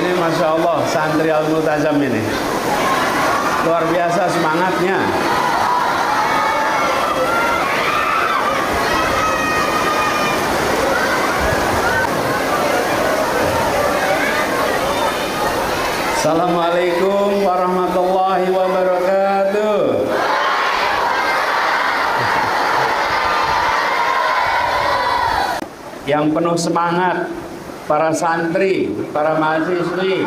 Ini Masya Allah santri Al-Multazam ini luar biasa semangatnya. Assalamualaikum warahmatullahi wabarakatuh. Yang penuh semangat para santri, para mahasiswi.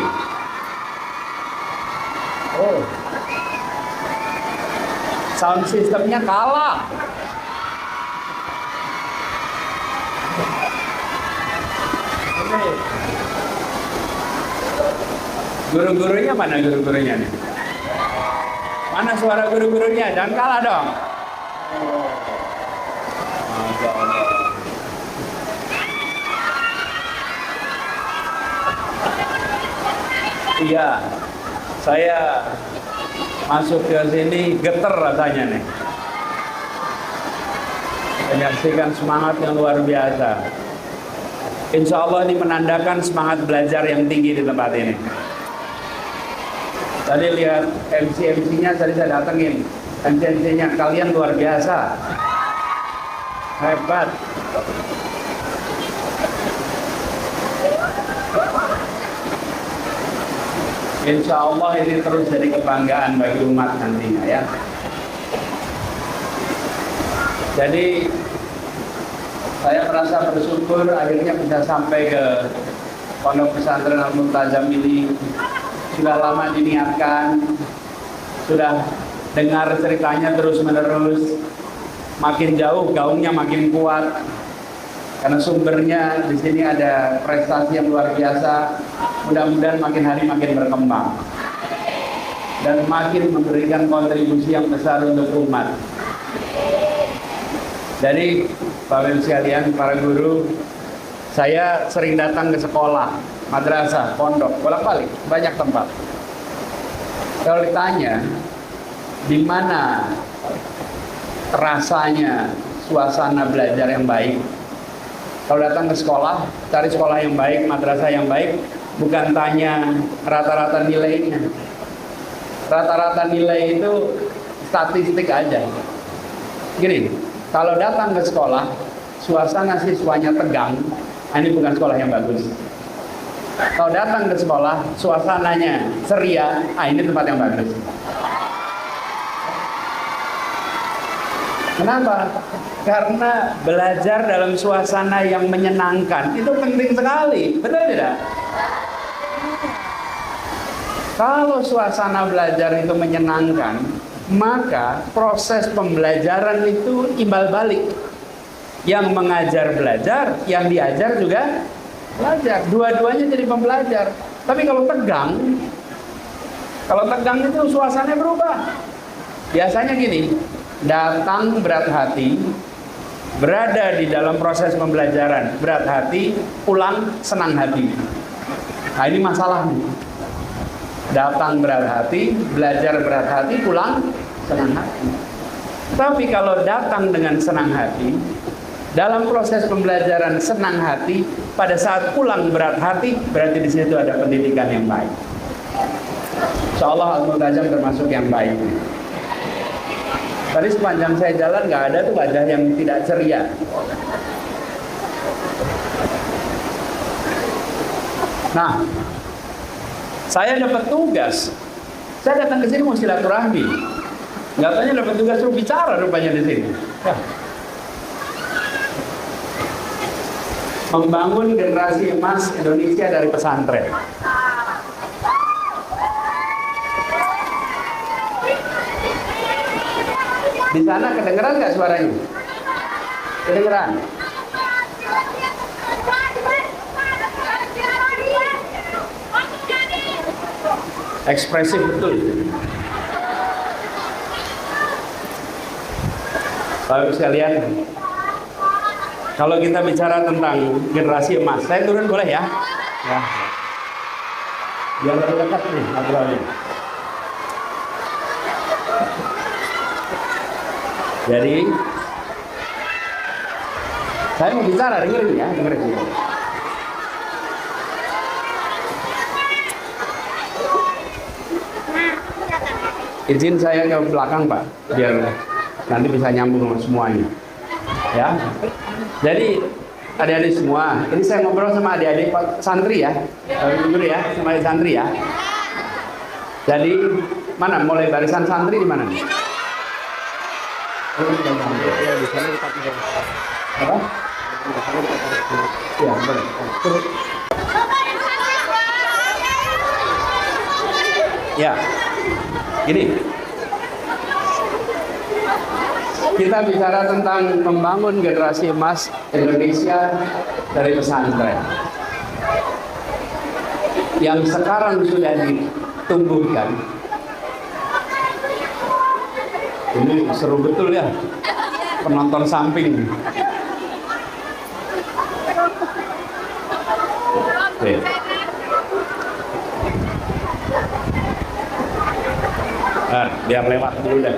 Oh, sound sistemnya kalah. Guru-gurunya mana guru-gurunya nih? Mana suara guru-gurunya? Jangan kalah dong. Masya Allah. Iya, saya masuk ke sini geter rasanya nih. Menyaksikan semangat yang luar biasa. Insya Allah ini menandakan semangat belajar yang tinggi di tempat ini. Tadi lihat MC-MC-nya tadi saya datengin. MC-MC-nya kalian luar biasa. Hebat. Insya Allah ini terus jadi kebanggaan bagi umat nantinya ya. Jadi saya merasa bersyukur akhirnya bisa sampai ke Pondok Pesantren Al-Multazam ini. Sudah lama diniatkan, sudah dengar ceritanya terus-menerus, makin jauh gaungnya makin kuat. Karena sumbernya di sini ada prestasi yang luar biasa. Mudah-mudahan makin hari makin berkembang dan makin memberikan kontribusi yang besar untuk umat. Jadi Bapak Ibu sekalian, para guru, saya sering datang ke sekolah, madrasah, pondok, bolak-balik, banyak tempat. Kalau ditanya di mana rasanya suasana belajar yang baik, kalau datang ke sekolah, cari sekolah yang baik, madrasah yang baik, bukan tanya rata-rata nilainya. Rata-rata nilai itu statistik aja. Gini, kalau datang ke sekolah, suasana siswanya tegang, ini bukan sekolah yang bagus. Kalau datang ke sekolah, suasananya ceria, ini tempat yang bagus. Kenapa? Karena belajar dalam suasana yang menyenangkan itu penting sekali, betul tidak? Kalau suasana belajar itu menyenangkan, maka proses pembelajaran itu imbal balik. Yang mengajar belajar, yang diajar juga belajar. Dua-duanya jadi pembelajar. Tapi kalau tegang itu suasananya berubah. Biasanya gini, datang berat hati, berada di dalam proses pembelajaran berat hati, pulang senang hati. Nah ini masalahnya. Datang berat hati, belajar berat hati, pulang senang hati. Tapi kalau datang dengan senang hati, dalam proses pembelajaran senang hati, pada saat pulang berat hati, berarti di situ ada pendidikan yang baik. Insyaallah Al-Multazam termasuk yang baik. Tadi sepanjang saya jalan nggak ada tuh wajah yang tidak ceria. Nah, saya dapat tugas. Saya datang ke sini mau silaturahmi. Nggak tanya dapat tugas suruh bicara rupanya di sini. Membangun generasi emas Indonesia dari pesantren. Di sana kedengeran nggak suaranya? Kedengeran? Ekspresif betul. Bapak sekalian, kalau kita bicara tentang generasi emas, saya turun boleh ya? Ya. Biar lebih dekat nih ngobrolnya. Jadi, saya mau bicara, dengerin ya, dengerin. Izin saya ke belakang Pak, biar nanti bisa nyambung semuanya. Ya, jadi adik-adik semua, ini saya ngobrol sama adik-adik santri ya, guru ya, sama adik santri ya. Jadi mana mulai barisan santri di mana nih? Apa? Ya, boleh. Ya, gini. Kita bicara tentang membangun generasi emas Indonesia dari pesantren yang sekarang sudah ditumbuhkan. Ini seru betul ya, penonton samping. Oke. Biar lewat dulu deh.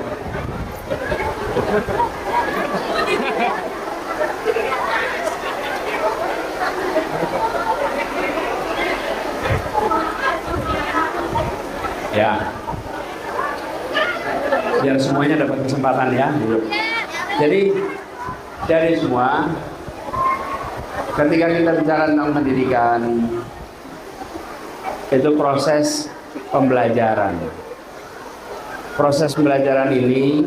Ya, biar semuanya dapat kesempatan ya. Jadi dari semua, ketika kita bicara tentang pendidikan, itu proses pembelajaran. Proses pembelajaran ini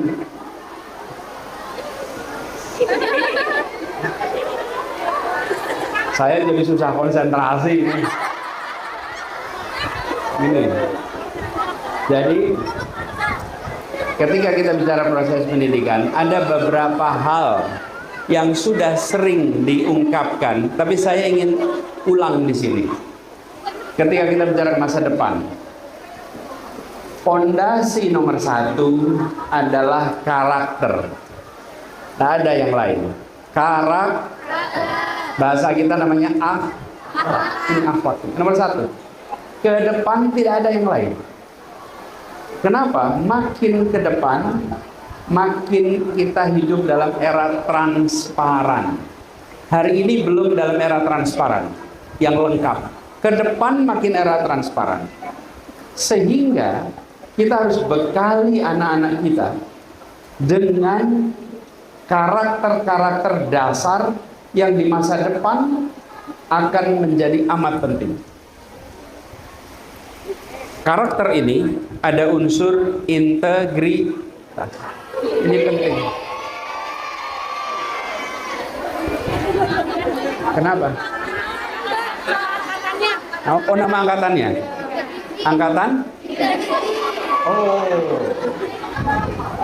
saya jadi susah konsentrasi ini. Jadi ketika kita bicara proses pendidikan, ada beberapa hal yang sudah sering diungkapkan, tapi saya ingin ulang di sini. Ketika kita bicara masa depan, fondasi nomor satu adalah karakter. Tak ada yang lain. Bahasa kita namanya akhlak. Nomor satu. Ke depan tidak ada yang lain. Kenapa? Makin ke depan, makin kita hidup dalam era transparan. Hari ini belum dalam era transparan yang lengkap. Ke depan makin era transparan. Sehingga kita harus bekali anak-anak kita dengan karakter-karakter dasar yang di masa depan akan menjadi amat penting. Karakter ini ada unsur integritas. Ini penting. Kenapa? Oh, nama angkatannya? Angkatan? Oh.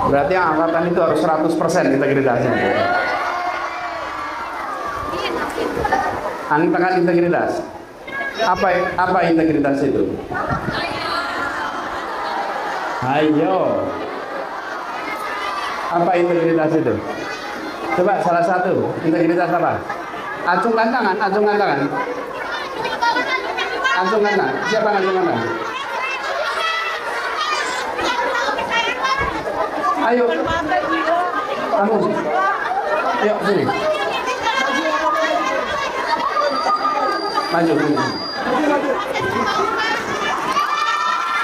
Berarti yang angkatan itu harus 100% integritasnya. Angkatan integritas. Apa integritas itu? Ayo. Apa integritas itu? Coba salah satu. Integritas apa? Acungkan tangan, acungkan tangan. Acungkan tangan. Siapa acungkan tangan? Ayo. Kamu. Yuk sini. Maju.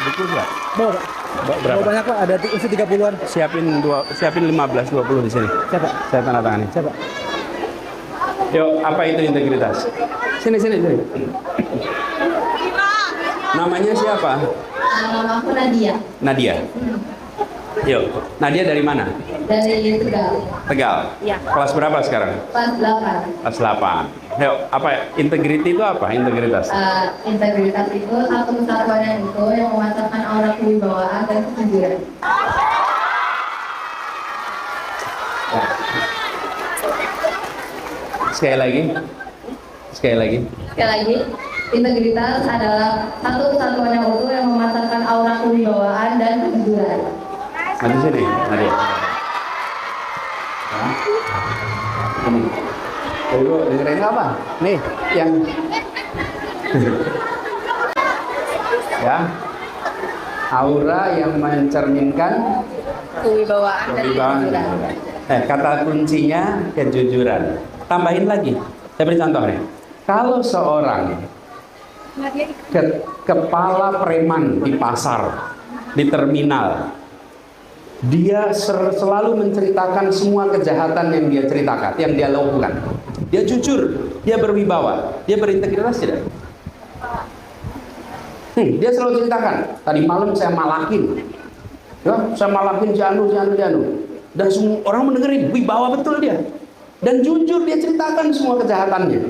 Betul nggak? Bawa berapa? Bawa banyak Pak, ada usia 30-an. Siapin 15-20 di sini. Siapa? Saya tanda tangani. Siapa? Yuk, apa itu integritas? Sini. Namanya siapa? Aku Nadia. Nadia. Yuk, Nadia dari mana? Dari Tegal. Tegal. Ya. Kelas berapa sekarang? Kelas 8. Kelas 8. Yuk, apa integriti itu apa? Integritas. Integritas itu satu kesatuan itu yang memasukkan aura kewibawaan dan kejujuran. Ya. Sekali lagi. Sekali lagi, integritas adalah satu kesatuan yang utuh yang memasukkan aura kewibawaan dan kejujuran. Nanti sini, Nadia. Ini. Ibu, dengerin apa? Nih, yang ya, aura yang mencerminkan Kewibawaan dan kejujuran. Kata kuncinya kejujuran. Tambahin lagi. Saya beri contoh nih. Kalau seorang kepala preman di pasar, di terminal, Dia selalu menceritakan semua kejahatan yang dia ceritakan, yang dia lakukan. Dia jujur, dia berwibawa, dia berintegritas tidak? Dia selalu ceritakan, tadi malam saya malakin, ya, saya malakin Janu. Dan semua orang mendengarin, wibawa betul dia. Dan jujur dia ceritakan semua kejahatannya.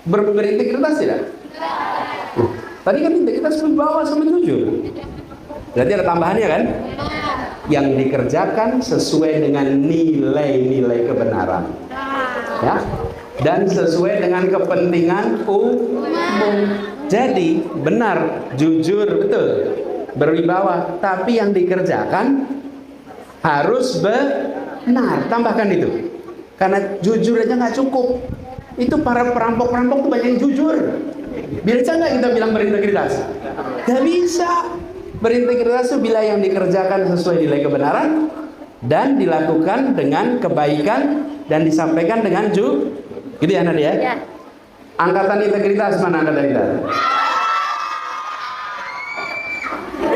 Berintegritas tidak? Tadi kan integritas wibawa sama jujur. Berarti ada tambahannya kan? Yang dikerjakan sesuai dengan nilai-nilai kebenaran, ya, dan sesuai dengan kepentingan umum. Jadi benar, jujur, betul, berwibawa, tapi yang dikerjakan harus benar. Tambahkan itu, karena jujur aja nggak cukup. Itu para perampok-perampok tuh banyak yang jujur. Bisa nggak kita bilang berintegritas? Gak bisa. Berintegritas itu bila yang dikerjakan sesuai nilai kebenaran dan dilakukan dengan kebaikan dan disampaikan dengan gitu ya Nadia? Ya. Angkatan integritas mana angkatan integritas?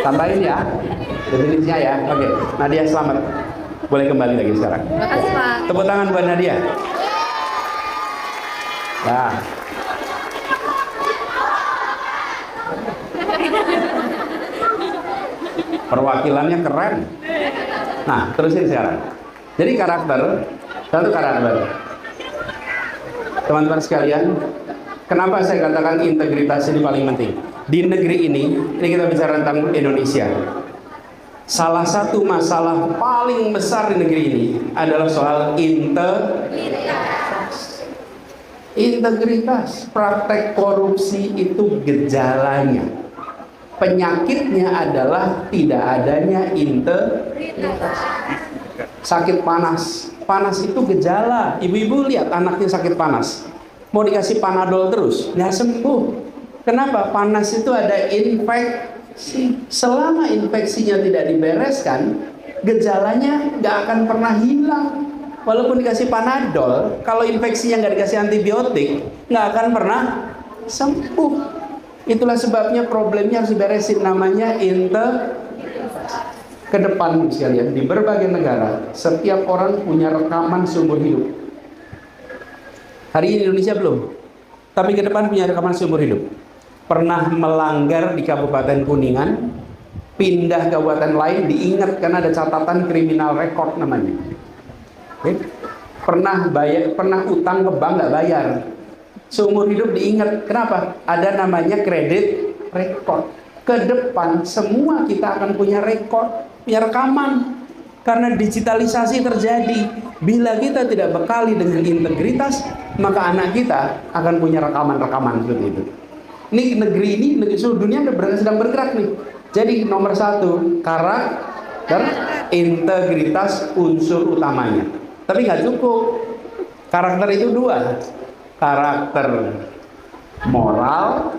Tambahin ya definisinya ya. Oke, Nadia selamat. Boleh kembali lagi sekarang. Terima kasih Pak. Tepuk tangan buat Nadia. Nah. Perwakilannya keren. Nah, terusin sekarang. Jadi satu karakter. Teman-teman sekalian, kenapa saya katakan integritas ini paling penting? Di negeri ini kita bicara tentang Indonesia. Salah satu masalah paling besar di negeri ini adalah soal integritas. Praktek korupsi itu gejalanya. Penyakitnya adalah tidak adanya integritas. Sakit panas. Panas itu gejala. Ibu-ibu lihat anaknya sakit panas, mau dikasih Panadol terus, nggak sembuh. Kenapa? Panas itu ada infeksi. Selama infeksinya tidak dibereskan, gejalanya nggak akan pernah hilang. Walaupun dikasih Panadol, kalau infeksinya nggak dikasih antibiotik, nggak akan pernah sembuh. Itulah sebabnya problemnya harus diberesin, namanya ke depan sekalian. Di berbagai negara, setiap orang punya rekaman seumur hidup. Hari ini Indonesia belum, tapi ke depan punya rekaman seumur hidup. Pernah melanggar di Kabupaten Kuningan, pindah kabupaten lain diingat karena ada catatan kriminal rekod namanya. Oke? Pernah utang ke bank nggak bayar, seumur hidup diingat. Kenapa? Ada namanya kredit rekod. Ke depan semua kita akan punya rekod, punya rekaman, karena digitalisasi terjadi. Bila kita tidak bekali dengan integritas, maka anak kita akan punya rekaman-rekaman seperti itu. Ini negeri ini, seluruh dunia sedang bergerak nih. Jadi nomor satu, karakter, integritas unsur utamanya. Tapi nggak cukup. Karakter itu dua, karakter moral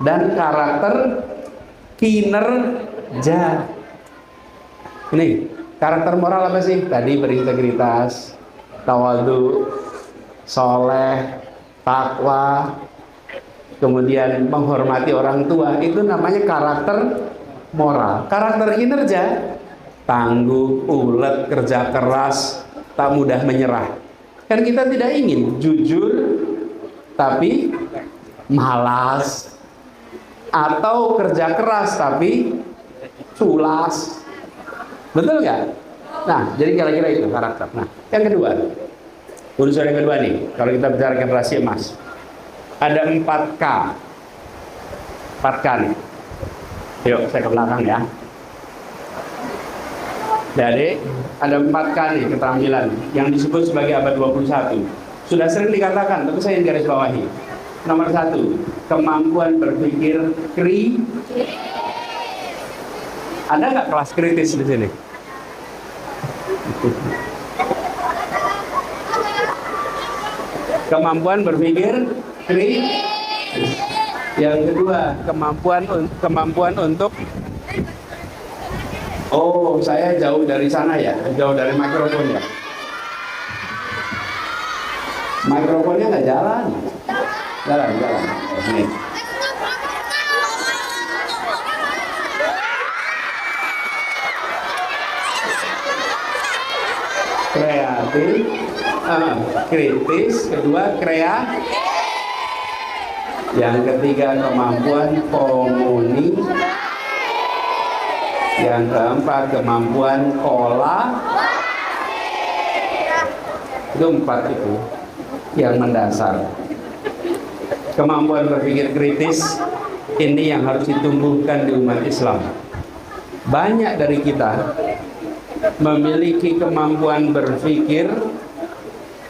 dan karakter kinerja. Ini karakter moral apa sih? Tadi berintegritas, tawadhu, soleh, takwa, kemudian menghormati orang tua. Itu namanya karakter moral. Karakter kinerja, tangguh, ulet, kerja keras, tak mudah menyerah. Kan kita tidak ingin jujur tapi malas, atau kerja keras tapi culas. Betul nggak? Nah, jadi kira-kira itu karakter. Nah, yang kedua, unsur yang kedua nih, kalau kita bicara generasi emas, ada 4K. 4K nih. Yuk, saya ke belakang ya. Jadi, ada 4K nih keterampilan yang disebut sebagai abad 21. Sudah sering dikatakan, tapi saya ingin garis bawahi. Nomor 1, kemampuan berpikir Ada nggak kelas kritis di sini? Kemampuan berpikir kritis. Yang kedua, kemampuan untuk saya jauh dari sana ya, jauh dari mikrofon ya. Mikrofonnya nggak jalan. Jalan. Nih. kritis, kedua yang ketiga kemampuan komunikasi, yang keempat kemampuan itu 4 itu yang mendasar. Kemampuan berpikir kritis ini yang harus ditumbuhkan di umat Islam. Banyak dari kita memiliki kemampuan berpikir,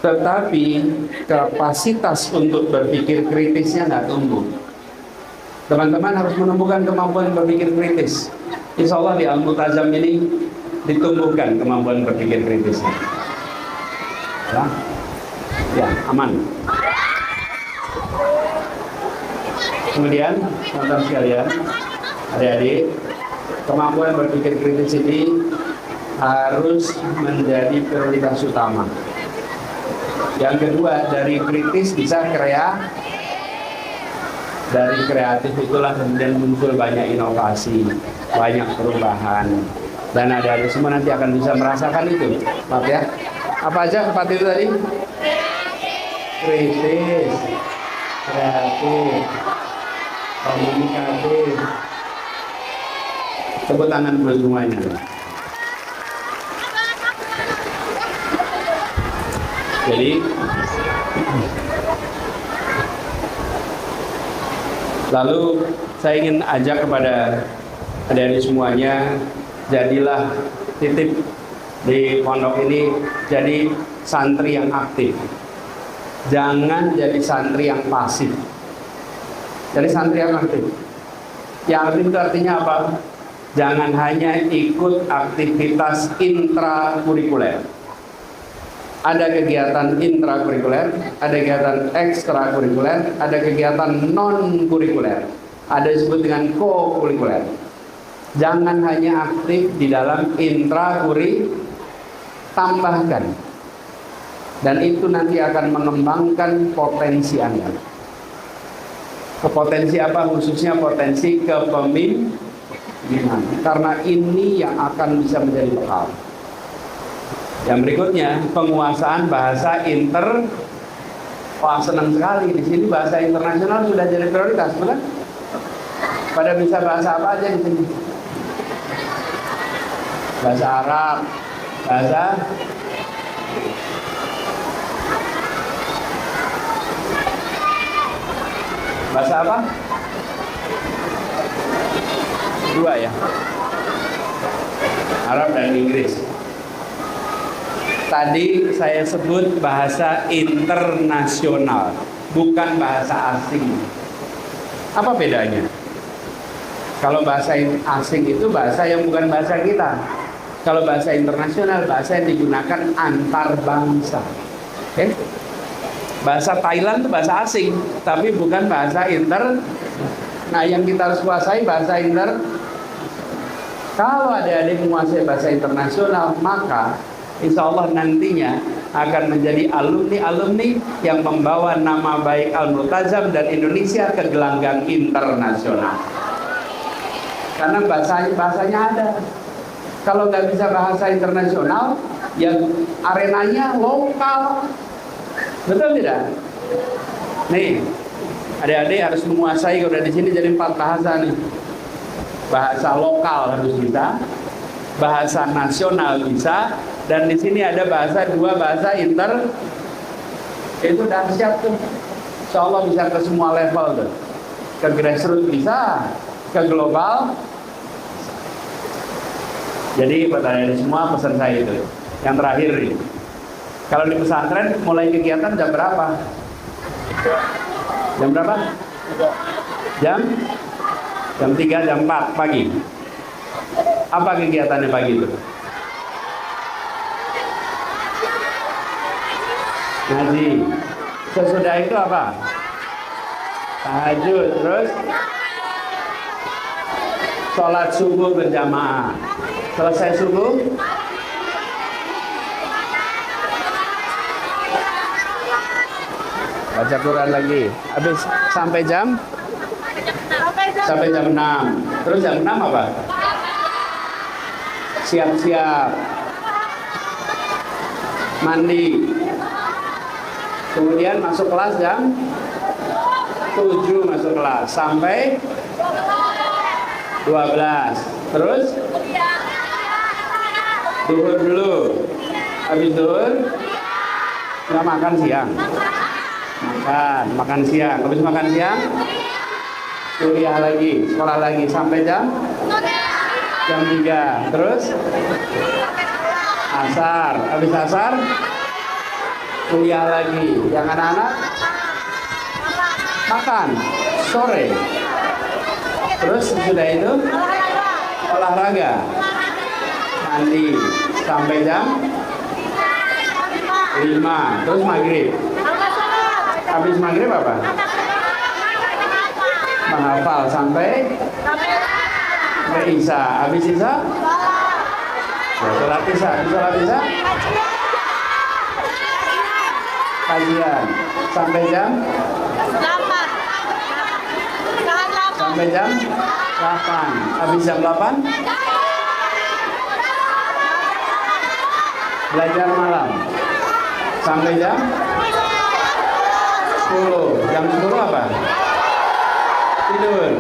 tetapi kapasitas untuk berpikir kritisnya nggak tumbuh. Teman-teman harus menumbuhkan kemampuan berpikir kritis. Insya Allah di Al-Multazam ini ditumbuhkan kemampuan berpikir kritisnya. Ya, aman. Kemudian, teman-teman sekalian, adik-adik, kemampuan berpikir kritis ini harus menjadi prioritas utama. Yang kedua, dari kritis bisa dari kreatif itulah kemudian muncul banyak inovasi, banyak perubahan, dan adik-adik semua nanti akan bisa merasakan itu. Maaf ya, apa aja 4 itu tadi? Kritis, kreatif, komunikatif. Tepuk tangan buat semuanya. Jadi lalu saya ingin ajak kepada adik-adik semuanya, jadilah titip di pondok ini jadi santri yang aktif. Jangan jadi santri yang pasif. Jadi santri yang aktif. Yang aktif itu artinya apa? Jangan hanya ikut aktivitas intrakurikuler. Ada kegiatan intrakurikuler, ada kegiatan ekstrakurikuler, ada kegiatan non-kurikuler, ada disebut dengan co-kurikuler. Jangan hanya aktif di dalam intrakurikuler, tambahkan. Dan itu nanti akan mengembangkan potensi Anda. Potensi apa? Khususnya potensi kepemimpinan. Karena ini yang akan bisa menjadi bekal. Yang berikutnya, penguasaan bahasa Wah, senang sekali di sini bahasa internasional sudah jadi prioritas, bukan? Pada bisa bahasa apa aja di sini? Bahasa Arab, bahasa apa? 2 ya. Arab dan Inggris. Tadi saya sebut bahasa internasional, bukan bahasa asing. Apa bedanya? Kalau bahasa asing itu bahasa yang bukan bahasa kita. Kalau bahasa internasional, bahasa yang digunakan antar bangsa. Oke? Bahasa Thailand itu bahasa asing, tapi bukan bahasa Nah, yang kita harus kuasai bahasa Kalau adik-adik menguasai bahasa internasional, maka insya Allah nantinya akan menjadi alumni-alumni yang membawa nama baik Al-Multazam dan Indonesia ke gelanggang internasional. Karena bahasanya ada. Kalau nggak bisa bahasa internasional, yang arenanya lokal. Betul tidak? Nih, adik-adik harus menguasai, kalau di sini jadi 4 bahasa nih. Bahasa lokal harus bisa, bahasa nasional bisa, dan di sini ada 2 bahasa itu dahsyat tuh. Insya Allah bisa ke semua level tuh. Ke grassroots bisa, ke global. Jadi pertanyaan semua pesan saya itu. Yang terakhir nih. Kalau di pesantren mulai kegiatan jam berapa? Jam berapa? Jam 3, jam 4 pagi. Apa kegiatannya pagi itu? Ngaji. Sesudah itu apa? Tahajud. Terus sholat subuh berjamaah. Selesai subuh, baca Quran lagi. Habis sampai jam 6. Terus jam 6 apa? Siap-siap. mandi. Kemudian masuk kelas jam 7 masuk kelas sampai 12. Terus duhur dulu. Habis duhur nggak makan siang. Makan siang. Habis makan siang kuliah lagi, sekolah lagi sampai jam 3. Terus asar. Habis asar kuliah lagi. Yang anak-anak makan sore. Terus sudah itu olahraga, mandi sampai jam 5. Terus maghrib. Habis maghrib apa? Menghafal sampai isya. Habis isya sholat isya. Sholat isya kajian sampai jam 8. sampai jam 8. Habis jam 8 belajar malam sampai jam 10. Jam 10 apa? Tidur.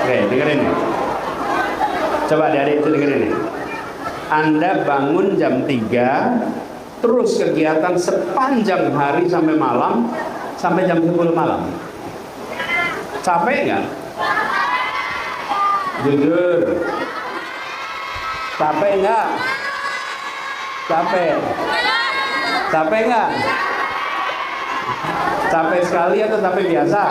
Oke, dengerin nih. Coba adik-adik itu dengerin nih. Anda bangun jam 3, terus kegiatan sepanjang hari sampai malam, sampai jam 10 malam. Capek nggak? Jujur. Capek nggak? Capek. Capek nggak? Capek sekali atau capek biasa?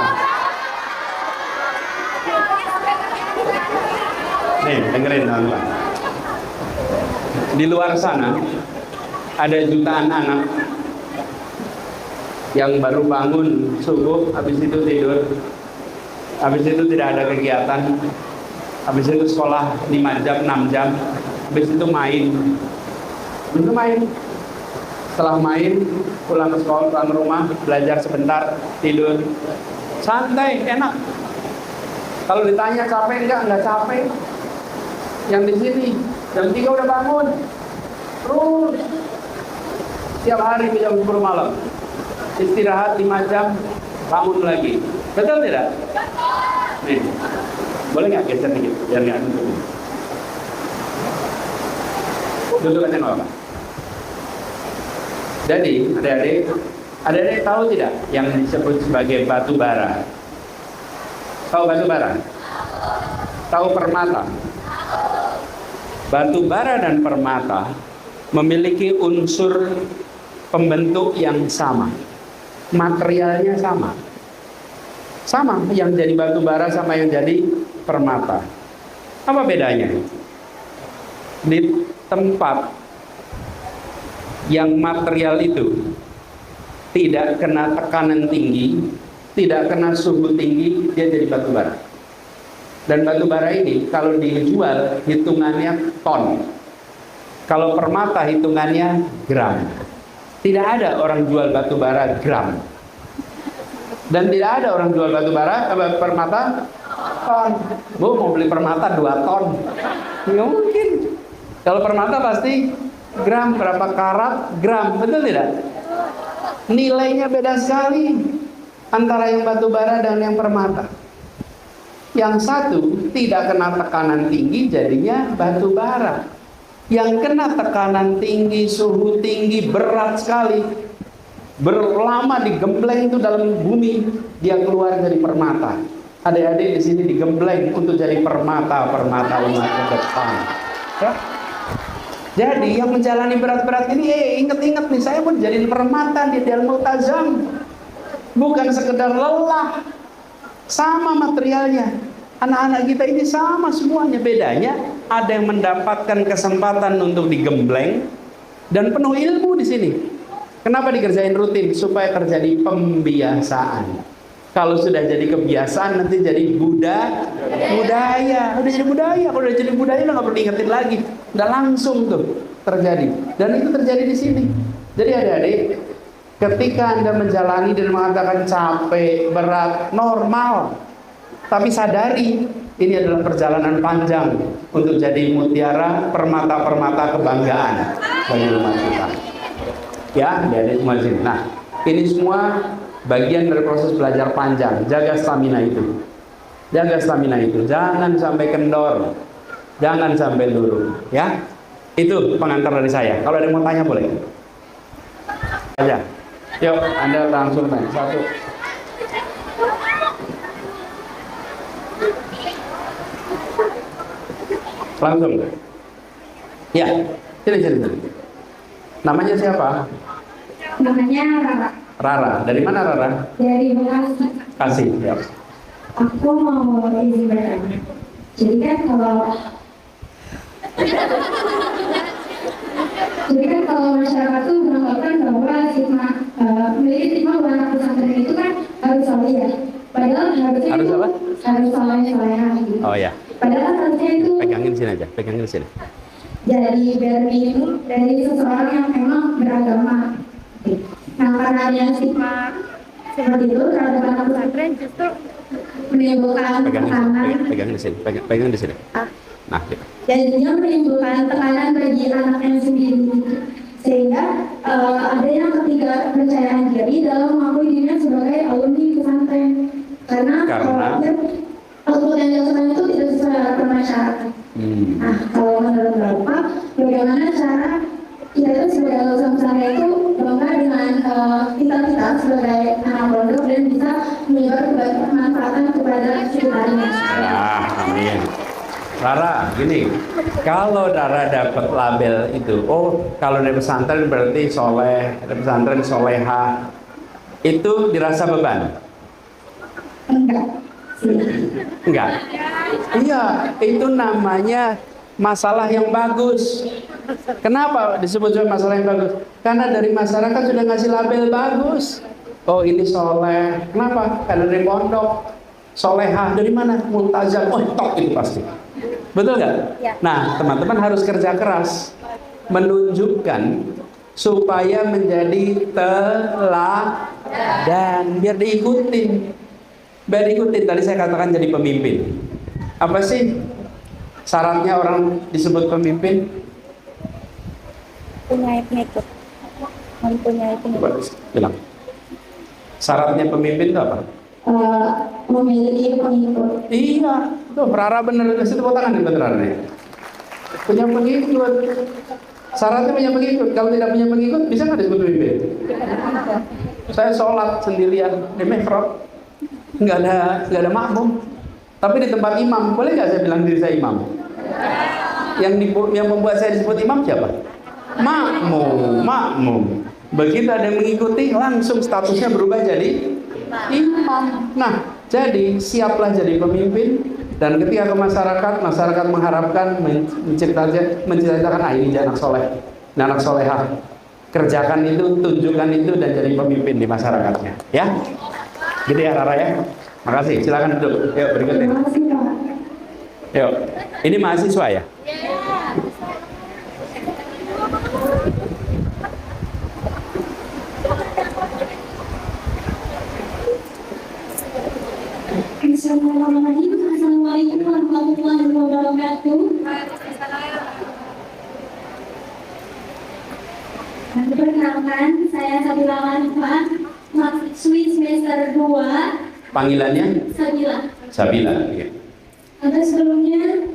Nih, dengerin teman-teman. Di luar sana ada jutaan anak yang baru bangun subuh, habis itu tidur, habis itu tidak ada kegiatan, habis itu sekolah 5 jam, 6 jam, habis itu main. Setelah main, pulang ke sekolah, pulang ke rumah, belajar sebentar, tidur, santai, enak. Kalau ditanya capek enggak capek. Yang di sini jam 3 udah bangun, terus tiap hari jam 10 malam, istirahat 5 jam, bangun lagi. Betul tidak? Nih, boleh nggak geser dikit biar nggak nunduk? Duduk aja nggak apa. Jadi adik-adik tahu tidak yang disebut sebagai batu bara? Tahu batu bara? Tahu permata? Batu bara dan permata memiliki unsur pembentuk yang sama, materialnya sama, yang jadi batu bara sama yang jadi permata. Apa bedanya? Di tempat yang material itu tidak kena tekanan tinggi, tidak kena suhu tinggi, dia jadi batu bara. Dan batu bara ini kalau dijual hitungannya ton. Kalau permata hitungannya gram. Tidak ada orang jual batu bara gram. Dan tidak ada orang jual batu bara permata ton. Bu mau beli permata 2 ton. Nggak mungkin. Kalau permata pasti gram, berapa karat, gram, betul tidak? Nilainya beda sekali antara yang batu bara dan yang permata. Yang satu tidak kena tekanan tinggi, jadinya batu bara. Yang kena tekanan tinggi, suhu tinggi, berat sekali, berlama digembleng itu dalam bumi, dia keluar dari permata. Adik-adik di sini digembleng untuk jadi permata umat ke depan. Ya? Jadi yang menjalani berat-berat ini, ingat-ingat nih, saya mau jadi permata di Darul Multazam, bukan sekedar lelah. Sama materialnya. Anak-anak kita ini sama semuanya. Bedanya ada yang mendapatkan kesempatan untuk digembleng dan penuh ilmu di sini. Kenapa dikerjain rutin? Supaya terjadi pembiasaan. Kalau sudah jadi kebiasaan nanti jadi budaya. Udah jadi budaya. Kalau udah jadi budaya udah nggak perlu diingetin lagi. Udah langsung tuh terjadi. Dan itu terjadi di sini. Jadi adik-adik, ketika Anda menjalani dan mengatakan capek, berat, normal. Tapi sadari, ini adalah perjalanan panjang untuk jadi mutiara, permata-permata kebanggaan bagi umat kita. Ya, adik-adik semua di sini. Nah, ini semua bagian dari proses belajar panjang. Jaga stamina itu. Jaga stamina itu. Jangan sampai kendor. Jangan sampai luru. Ya, itu pengantar dari saya. Kalau ada yang mau tanya boleh. Aja. Yuk, Anda langsung tanya. Satu. Langsung. Ya, sini. Namanya siapa? Namanya Rara. Rara. Dari mana Rara? Dari Bekasi. Kasih. Ya. Aku mau izin bertanya. Jadi kan kalau masyarakat tuh menganggapkan bahwa memiliki stigma bahwa anak pesantren itu kan harus soleh ya. Padahal harusnya Harus itu apa? harus soleh gitu. Oh ya. Padahal harusnya itu Pegangin sini aja. Pegangin sini. dari ilmu dari seseorang yang memang beragama. Nah, karena ada stigma seperti itu terhadap anak pesantren justru menimbulkan tekanan. Pegangin di sini. Pegang di sini. Nah, gitu. Jadinya menimbulkan tekanan bagi anaknya sendiri, sehingga ada yang ketiga kepercayaan diri dalam mengakui dirinya sebagai alumni pesantren karena output yang dilakukan itu tidak sesuai harapan masyarakat. Nah, kalau menurut Bapak, bagaimana cara kita itu sebagai lulusan pesantren itu bangga dengan kita sebagai anak pondok dan bisa menyebar kemanfaatan kepada sekitarnya. Ya, amin. Rara, gini, kalau Rara dapat label itu, oh kalau dari pesantren berarti soleh, dari pesantren soleha, itu dirasa beban? Enggak. Iya, itu namanya masalah yang bagus. Kenapa disebut sebagai masalah yang bagus? Karena dari masyarakat sudah ngasih label bagus. Oh ini soleh. Kenapa? Karena dari pondok. Solehah dari mana? Multazam. Oh top itu pasti. Betul nggak? Ya. Nah teman-teman harus kerja keras menunjukkan supaya menjadi teladan biar diikutin. Biar diikutin. Tadi saya katakan jadi pemimpin. Apa sih syaratnya orang disebut pemimpin? Mempunyai pengikut. Bilang. Syaratnya pemimpin itu apa? Memiliki pengikut. Iya, tuh Rara bener kasih tepuk tangan nih beneran nih. Punya pengikut. Syaratnya punya pengikut. Kalau tidak punya pengikut, bisa nggak disebut pemimpin? Saya sholat sendirian di mihrab, nggak ada makmum. Tapi di tempat imam, boleh nggak saya bilang diri saya imam? Yang membuat saya disebut imam siapa? Makmum. Begitu ada yang mengikuti, langsung statusnya berubah jadi imam. Nah, jadi siaplah jadi pemimpin. Dan ketika ke masyarakat mengharapkan menceritakan ini anak soleh, anak solehah. Kerjakan itu, tunjukkan itu dan jadi pemimpin di masyarakatnya. Ya, gitu ya Rara ya. Makasih. Silakan duduk. Yuk berikutnya. Terima kasih, Pak. Yuk, ini mahasiswa ya? Assalamualaikum warahmatullahi wabarakatuh. Perkenalkan, saya Sabila Hanifah, mahasiswi semester 2. Panggilannya? Sabila. Sabila. Ya. Atau sebelumnya,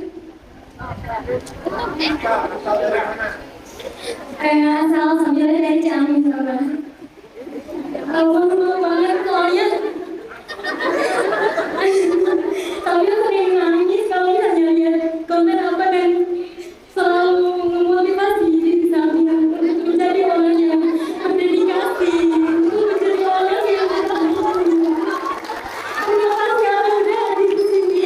saya asal Sabila dari Ciamis, Bapak. Malu banget soalnya. Sabila sering nangis kalau misalnya lihat konten apa dan selalu memotivasi diri Sabila untuk menjadi orang yang berdedikasi, untuk menjadi orang yang bertanggung. Terima kasih Anda sudah hadir di sini.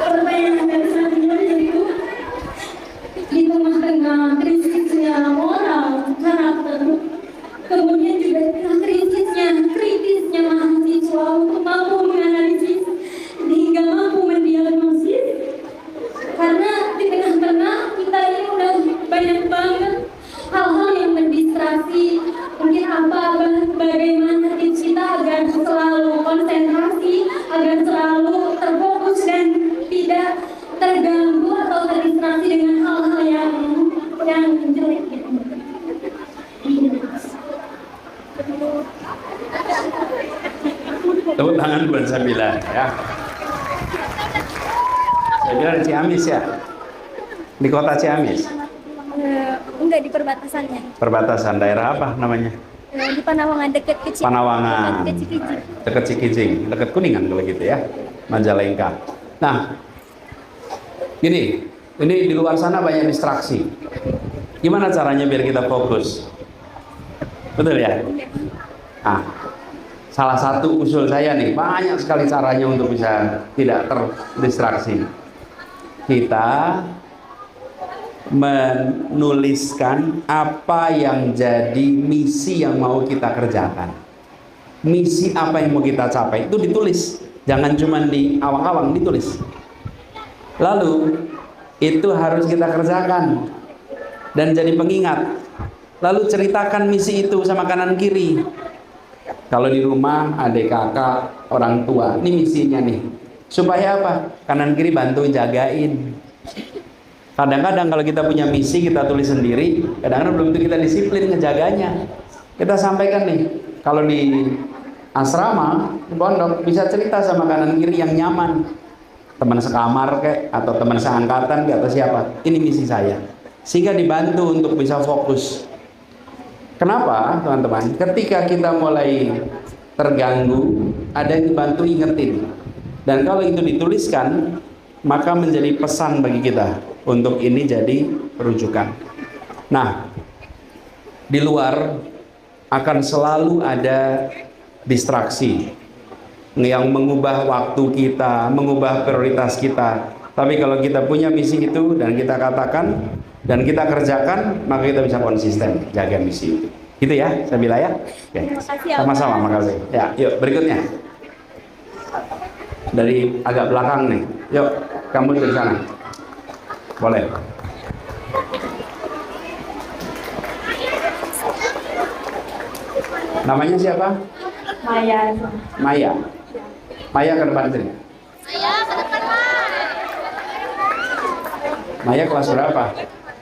Pertanyaan dari Sabila yaitu di yang jelek gitu. Tepuk tangan buat Sabila ya. Sabila di Ciamis ya? Di kota Ciamis? Enggak, di perbatasannya. Perbatasan daerah apa namanya? Di Panawangan, dekat ke Cikijing. Panawangan. Dekat Cikijing. Dekat Cikijing, dekat Kuningan kalau gitu ya. Majalengka. Nah, ini di luar sana banyak distraksi. Gimana caranya biar kita fokus? Betul ya? Nah, salah satu usul saya nih, banyak sekali caranya untuk bisa tidak terdistraksi. Kita menuliskan apa yang jadi misi yang mau kita kerjakan. Misi apa yang mau kita capai itu ditulis, jangan cuma di awang-awang, ditulis. Lalu itu harus kita kerjakan dan jadi pengingat. Lalu ceritakan misi itu sama kanan kiri. Kalau di rumah adik kakak orang tua, ini misinya nih, supaya apa? Kanan kiri bantu jagain. Kadang-kadang kalau kita punya misi kita tulis sendiri, kadang-kadang belum tentu kita disiplin ngejaganya. Kita sampaikan nih, kalau di asrama, di pondok bisa cerita sama kanan kiri yang nyaman, teman sekamar kayak atau teman seangkatan kayak atau siapa. Ini misi saya, sehingga dibantu untuk bisa fokus. Kenapa teman-teman? Ketika kita mulai terganggu, ada yang dibantu ingetin, dan kalau itu dituliskan, maka menjadi pesan bagi kita untuk ini jadi rujukan. Nah, di luar akan selalu ada distraksi yang mengubah waktu kita, mengubah prioritas kita. Tapi kalau kita punya misi itu dan kita katakan dan kita kerjakan, maka kita bisa konsisten jaga misi itu. Gitu ya, Sabila ya. Oke. Sama-sama, makasih. Ya, yuk berikutnya. Dari agak belakang nih. Yuk, kamu dari sana. Boleh. Namanya siapa? Maya. Maya. Maya ke depan sini. Maya kelas berapa?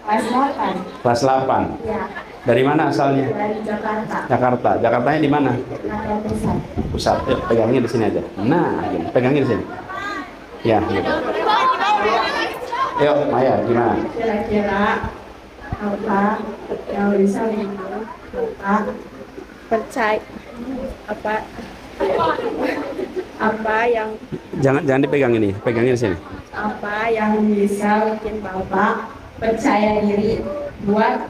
Kelas 8. Kelas 8. Ya, Dari mana asalnya? dari Jakarta. Jakarta. Jakartanya di mana? Ada pusat. Pusat. Yuk, pegangnya di sini aja. Nah, gini. Pegangnya di sini. Ya, gitu. Yuk, Maya, gimana? Kira-kira apa yang bisa membuat Bapak Percaya apa yang Jangan dipegang ini, pegangnya di sini. apa yang bisa bikin Bapak percaya diri buat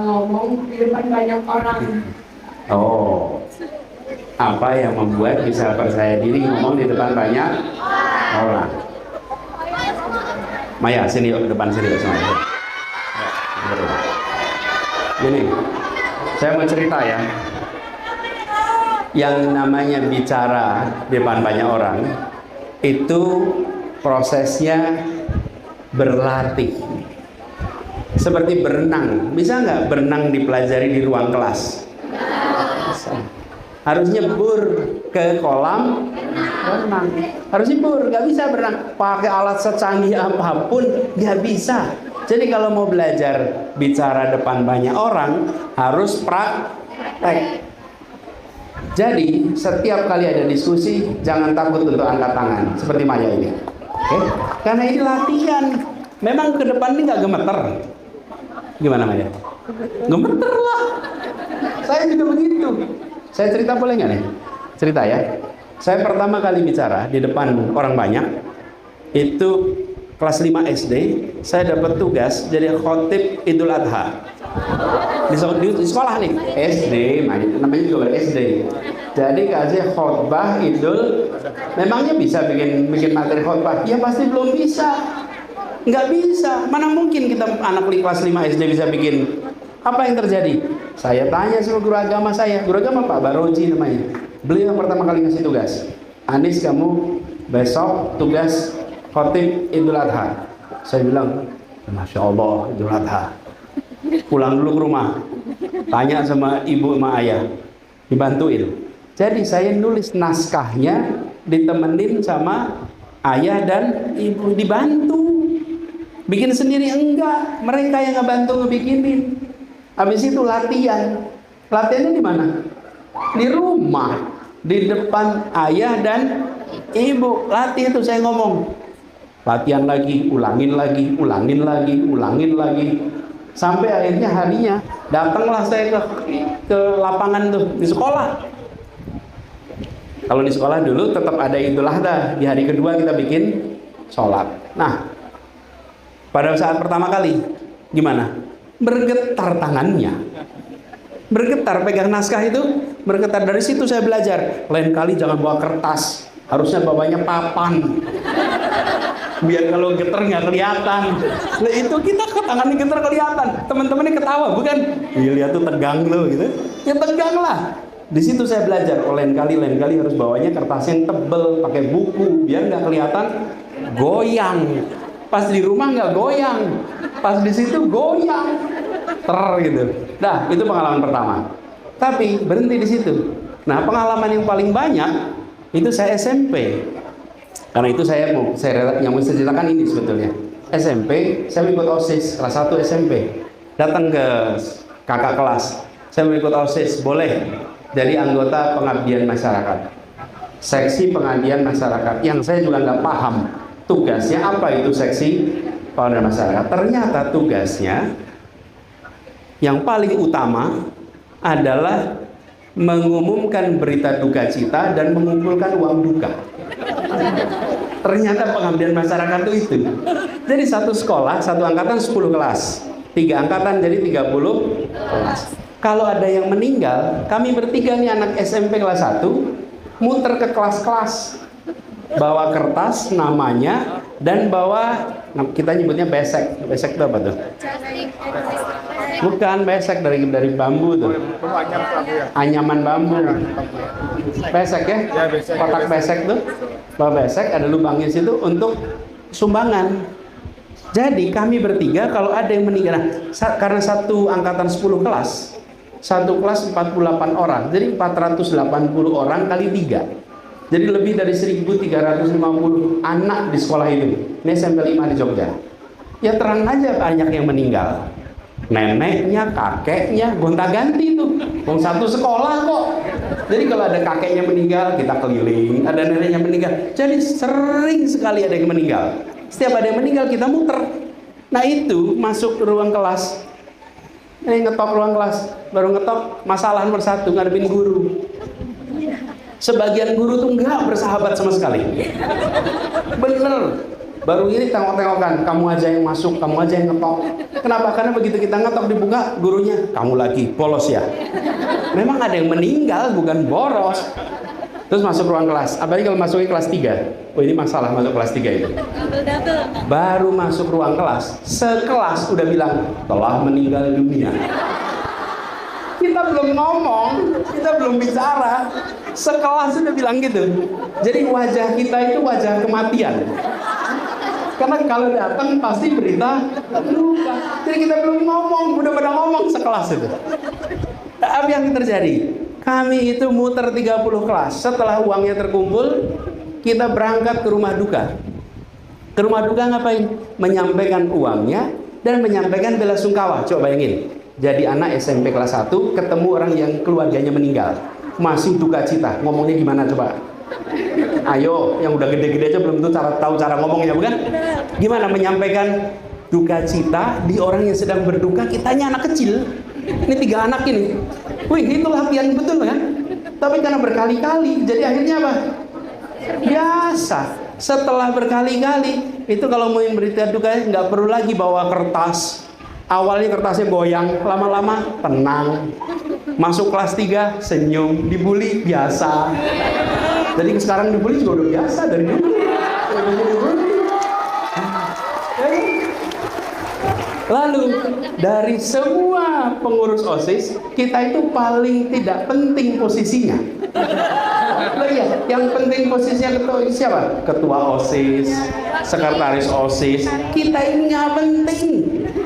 ngomong di depan banyak orang? Oh, apa yang membuat bisa percaya diri ngomong di depan banyak orang? Maya, sini yuk, depan sini yuk semuanya. Gini, saya mau cerita ya. Yang namanya bicara di depan banyak orang itu prosesnya berlatih. Seperti berenang, bisa nggak berenang dipelajari di ruang kelas? Bisa. Harus nyebur ke kolam berenang. Harus nyebur, nggak bisa berenang pakai alat secanggih apapun, nggak bisa. Jadi kalau mau belajar bicara depan banyak orang harus praktek. Jadi setiap kali ada diskusi jangan takut untuk angkat tangan seperti Maya ini. Oke? Karena ini latihan. Memang ke depan ini nggak gemeter. Gimana Maya? Gemeter lah. Saya juga begitu. Saya cerita boleh nggak nih? Cerita ya. Saya pertama kali bicara di depan orang banyak itu kelas 5 SD. Saya dapat tugas jadi khotib Idul Adha. Di sekolah nih SD, namanya juga SD. Jadi kasih khotbah Idul. Memangnya bisa bikin materi khotbah? Ya pasti belum bisa. Nggak bisa. Mana mungkin kita anak kelas 5 SD bisa bikin. Apa yang terjadi? Saya tanya sama guru agama saya. Guru agama Pak Baroji namanya. Beliau yang pertama kali ngasih tugas. Anis, kamu besok tugas khotib Idul Adha. Saya bilang, Masya Allah Idul Adha. Pulang dulu ke rumah, tanya sama ibu sama ayah, dibantuin. Jadi saya nulis naskahnya ditemenin sama ayah dan ibu, dibantu. Bikin sendiri enggak, mereka yang ngebantu ngebikinin. Habis itu latihan. Latihannya di mana? Di rumah, di depan ayah dan ibu. Latih itu saya ngomong. Latihan lagi, ulangin lagi, ulangin lagi, ulangin lagi. Sampai akhirnya harinya datanglah saya ke lapangan tuh di sekolah. Kalau di sekolah dulu tetap ada Idul Adha, di hari kedua kita bikin sholat. Nah, pada saat pertama kali gimana? Bergetar tangannya, bergetar pegang naskah itu, bergetar. Dari situ saya belajar. Lain kali jangan bawa kertas, harusnya bawanya papan, biar kalau getar nggak kelihatan. Nah, itu kita ke tangannya getar kelihatan, teman-temannya ketawa, bukan? Iya, lihat tuh tegang loh gitu. Ya tegang lah. Di situ saya belajar. Oh, lain kali harus bawanya kertas yang tebel, pakai buku, biar nggak kelihatan goyang. Pas di rumah nggak goyang, pas di situ goyang, gitu. Nah, itu pengalaman pertama. Tapi berhenti di situ. Nah, pengalaman yang paling banyak itu saya SMP. Karena itu yang mau saya ceritakan ini sebetulnya. SMP, saya ikut OSIS kelas 1 SMP. Datang ke kakak kelas, saya mau ikut OSIS, boleh jadi anggota pengabdian masyarakat. Seksi pengabdian masyarakat, yang saya juga nggak paham tugasnya apa itu seksi pengabdian masyarakat. Ternyata tugasnya yang paling utama adalah mengumumkan berita duka cita dan mengumpulkan uang duka. Ternyata pengabdian masyarakat itu. Jadi satu sekolah, satu angkatan 10 kelas, 3 angkatan jadi 30 kelas. Kalau ada yang meninggal, kami bertiga nih anak SMP kelas 1 muter ke kelas-kelas, bawa kertas namanya dan bawa, kita nyebutnya besek. Besek itu apa tuh? Bukan, besek dari bambu tuh. Anyaman bambu. Besek ya? Kotak besek tuh. Bawa besek, ada lubangnya situ untuk sumbangan. Jadi kami bertiga kalau ada yang meninggal, karena satu angkatan 10 kelas, satu kelas 48 orang, jadi 480 orang kali 3. Jadi lebih dari 1.350 anak di sekolah itu. Ini SMP 5 di Jogja. Ya terang aja banyak yang meninggal. Neneknya, kakeknya, gonta-ganti tuh. Wong satu sekolah kok. Jadi kalau ada kakeknya meninggal, kita keliling. Ada neneknya meninggal. Jadi sering sekali ada yang meninggal. Setiap ada yang meninggal, kita muter. Nah itu masuk ke ruang kelas. Ngetok ruang kelas. Baru ngetok, masalahan bersatu, ngadepin guru. Sebagian guru tuh nggak bersahabat sama sekali. Bener. Baru ini tengok-tengokan, kamu aja yang masuk, kamu aja yang ngetok. Kenapa? Karena begitu kita ngetok dibuka, gurunya, kamu lagi, bolos ya. Memang ada yang meninggal, bukan boros. Terus masuk ruang kelas, apalagi kalau masuknya kelas 3. Oh ini masalah masuk kelas 3 itu. Baru masuk ruang kelas, sekelas udah bilang, telah meninggal dunia. Kita belum ngomong, kita belum bicara, sekelas udah bilang gitu. Jadi wajah kita itu wajah kematian. Karena kalau datang pasti berita luka. Jadi kita belum ngomong, udah pada ngomong sekelas itu. Apa yang terjadi? Kami itu muter 30 kelas. Setelah uangnya terkumpul, kita berangkat ke rumah duka. Ke rumah duka ngapain? Menyampaikan uangnya dan menyampaikan bela sungkawa. Coba bayangin. Jadi anak SMP kelas 1 ketemu orang yang keluarganya meninggal. Masih duka cita. Ngomongnya gimana coba? Ayo, yang udah gede-gede aja belum tahu cara ngomongnya, bukan? Gimana menyampaikan duka cita di orang yang sedang berduka? Kitanya anak kecil. Ini 3 anak ini. Wih, itu latihan betul kan? Tapi karena berkali-kali, jadi akhirnya apa? Biasa. Setelah berkali-kali, itu kalau mau berita duka nggak perlu lagi bawa kertas. Awalnya kertasnya goyang, lama-lama tenang. Masuk kelas 3 senyum, dibully biasa. Jadi sekarang dibully juga udah biasa dari dulu. Lalu dari semua pengurus OSIS, kita itu paling tidak penting posisinya. Loh iya, yang penting posisinya ketua siapa? Ketua OSIS, sekretaris OSIS. Kita ini nggak penting.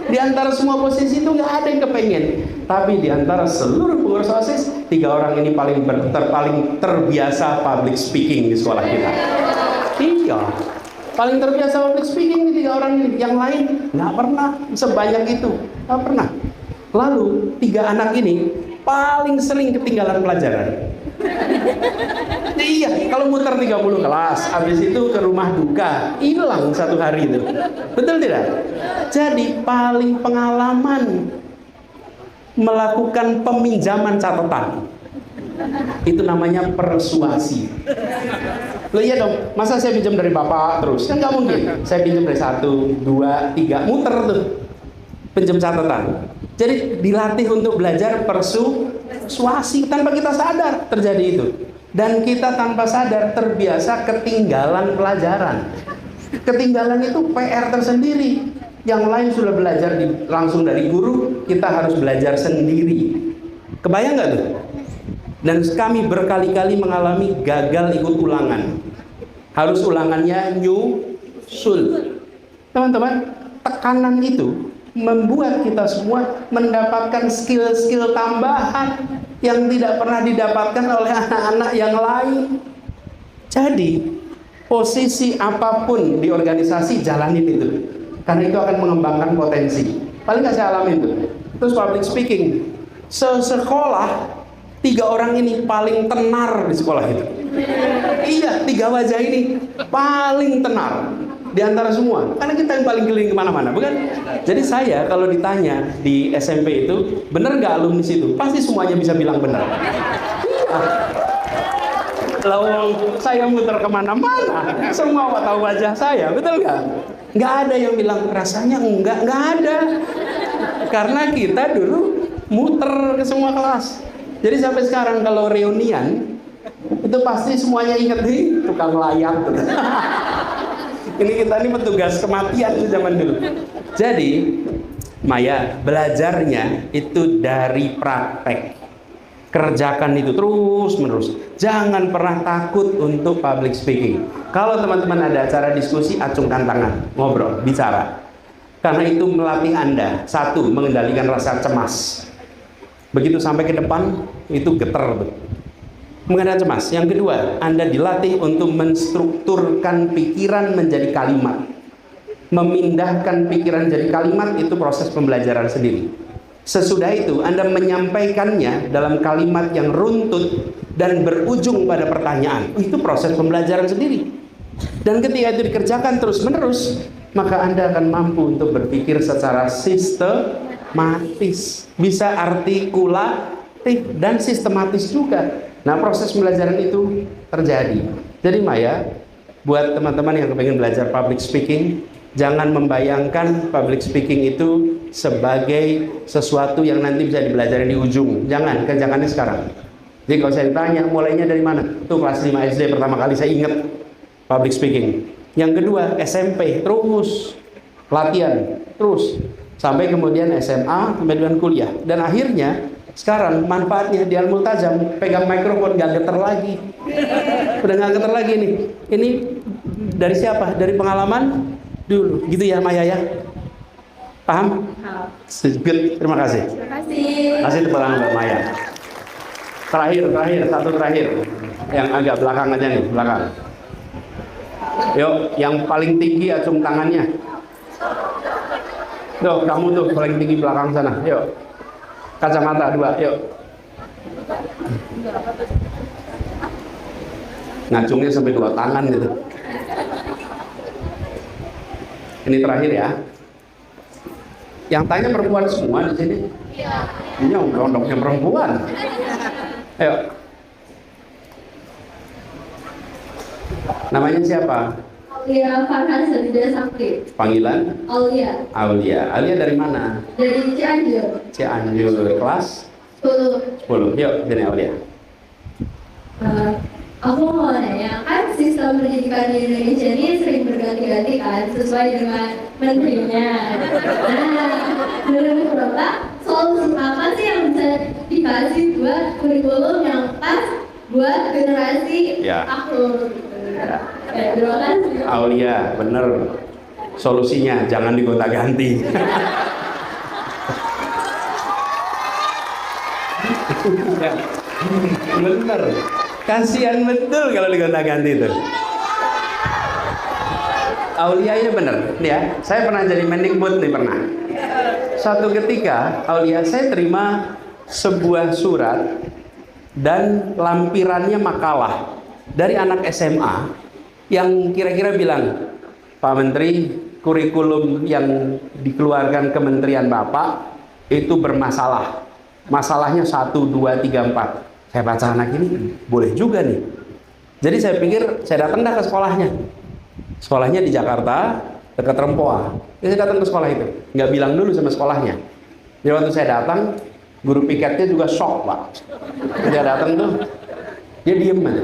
Di antara semua posisi itu nggak ada yang kepengen. Tapi di antara seluruh pengurus OSIS, 3 orang ini paling terbiasa public speaking di sekolah kita. Iya. Paling terbiasa public speaking ini 3 orang ini. Yang lain nggak pernah sebanyak itu, nggak pernah. Lalu 3 anak ini paling sering ketinggalan pelajaran. Iya, kalau muter 30 kelas, habis itu ke rumah duka, hilang 1 hari itu. Betul tidak? Jadi paling pengalaman melakukan peminjaman catatan. Itu namanya persuasi. Loh iya dong, masa saya pinjam dari bapak terus? Kan nggak mungkin. Saya pinjam dari 1, 2, 3, muter tuh. Pinjam catatan. Jadi dilatih untuk belajar persuasi tanpa kita sadar terjadi itu. Dan kita tanpa sadar terbiasa ketinggalan pelajaran. Ketinggalan itu PR tersendiri. Yang lain sudah belajar langsung dari guru, kita harus belajar sendiri. Kebayang nggak tuh? Dan kami berkali-kali mengalami gagal ikut ulangan. Harus ulangannya nyusul. Teman-teman, tekanan itu membuat kita semua mendapatkan skill-skill tambahan yang tidak pernah didapatkan oleh anak-anak yang lain. Jadi, posisi apapun di organisasi jalanin itu. Karena itu akan mengembangkan potensi. Paling nggak saya alamin tuh. Terus public speaking. Sekolah 3 orang ini paling tenar di sekolah itu. Iya, 3 wajah ini paling tenar di antara semua. Karena kita yang paling keliling kemana-mana, bukan? Jadi saya kalau ditanya di SMP itu, bener nggak alumni situ? Pasti semuanya bisa bilang bener. Lalu saya muter kemana-mana, semua tahu wajah saya, betul nggak? Nggak ada yang bilang rasanya nggak ada. Karena kita dulu muter ke semua kelas. Jadi sampai sekarang kalau reunian itu pasti semuanya ingat nih tukang layar. Ini kita ini petugas kematian di zaman dulu. Jadi Maya, belajarnya itu dari praktek. Kerjakan itu terus menerus. Jangan pernah takut untuk public speaking. Kalau teman-teman ada acara diskusi, acungkan tangan, ngobrol, bicara. Karena itu melatih Anda, 1, mengendalikan rasa cemas. Begitu sampai ke depan, itu getar tuh. Mengenai cemas. Yang kedua, Anda dilatih untuk menstrukturkan pikiran menjadi kalimat. Memindahkan pikiran jadi kalimat itu proses pembelajaran sendiri. Sesudah itu, Anda menyampaikannya dalam kalimat yang runtut dan berujung pada pertanyaan. Itu proses pembelajaran sendiri. Dan ketika itu dikerjakan terus-menerus, maka Anda akan mampu untuk berpikir secara sistematis. Bisa artikulatif dan sistematis juga. Nah, proses pembelajaran itu terjadi. Jadi Maya, buat teman-teman yang pengen belajar public speaking, jangan membayangkan public speaking itu sebagai sesuatu yang nanti bisa dipelajari di ujung. Jangan, kerjakannya sekarang. Jadi kalau saya ditanya, mulainya dari mana? Tuh kelas 5 SD pertama kali saya ingat public speaking. Yang kedua, SMP, terus latihan, terus sampai kemudian SMA, sampai dengan kuliah. Dan akhirnya sekarang manfaatnya di Al-Multazam, pegang mikrofon gak getar lagi. Udah gak getar lagi nih. Ini dari siapa? Dari pengalaman dulu. Gitu ya Maya ya? Paham? Good. Terima kasih. Terima kasih. Kasih tepuk tangan Mbak Maya. Satu terakhir. Yang agak belakang aja nih, belakang. Yuk, yang paling tinggi acung tangannya. Tuh, kamu tuh paling tinggi belakang sana. Yuk. Kacamata 2, yuk. Ngacungnya sampai 2 tangan gitu. Ini terakhir ya. Yang tanya perempuan semua di sini. Ini ondoknya perempuan. Ayo. Namanya siapa? Aulia Farhan Sadida Sakti. Panggilan? Aulia. Aulia. Aulia dari mana? Dari Cianjur. Cianjur. Kelas? 10. 10. Yuk, sini Aulia. Aku mau nanya, kan sistem pendidikan di Indonesia ini sering berganti-ganti kan, sesuai dengan menterinya. Nah, menurut Bapak, solusi apa sih yang bisa dikasih buat kurikulum yang pas buat generasi aku? Terima kasih. Aulia, bener. Solusinya jangan digonta-ganti. Bener. Kasihan betul kalau digonta-ganti itu. Aulia ini bener ya. Saya pernah jadi Mendikbud nih, pernah. Suatu ketika Aulia, saya terima sebuah surat dan lampirannya makalah dari anak SMA yang kira-kira bilang, Pak Menteri, kurikulum yang dikeluarkan Kementerian Bapak itu bermasalah. Masalahnya 1, 2, 3, 4. Saya baca anak ini, boleh juga nih. Jadi saya pikir, saya datang dah ke sekolahnya. Sekolahnya di Jakarta, dekat Rempoa. Saya datang ke sekolah itu, nggak bilang dulu sama sekolahnya. Jadi waktu saya datang, guru piketnya juga shock, Pak. Dia datang tuh, dia diem aja.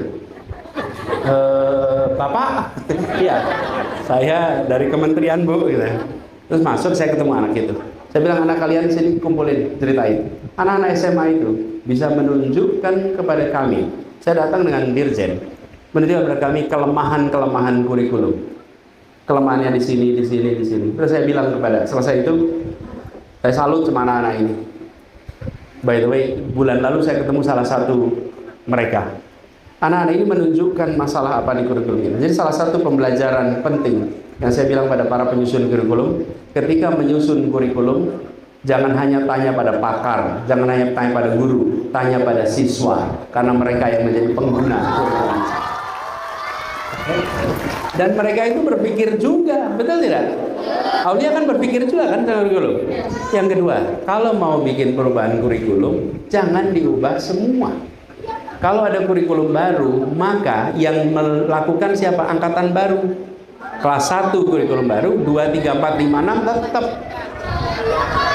Bapak, iya, saya dari kementerian Bu, gitu. Terus masuk, saya ketemu anak itu. Saya bilang, anak kalian sini kumpulin, ceritain. Anak-anak SMA itu bisa menunjukkan kepada kami. Saya datang dengan dirjen, menunjukkan kepada kami kelemahan-kelemahan kurikulum. Kelemahannya di sini, di sini, di sini. Terus saya bilang kepada, selesai itu, saya salut sama anak-anak ini. By the way, bulan lalu saya ketemu salah satu mereka. Anak-anak ini menunjukkan masalah apa di kurikulum ini. Jadi salah satu pembelajaran penting yang saya bilang pada para penyusun kurikulum, ketika menyusun kurikulum, jangan hanya tanya pada pakar, jangan hanya tanya pada guru, tanya pada siswa, karena mereka yang menjadi pengguna kurikulum. Dan mereka itu berpikir juga, betul tidak? Aulia kan berpikir juga kan tentang kurikulum. Yang kedua, kalau mau bikin perubahan kurikulum, jangan diubah semua. Kalau ada kurikulum baru, maka yang melakukan siapa? Angkatan baru. Kelas 1 kurikulum baru, 2, 3, 4, 5, 6 tetap.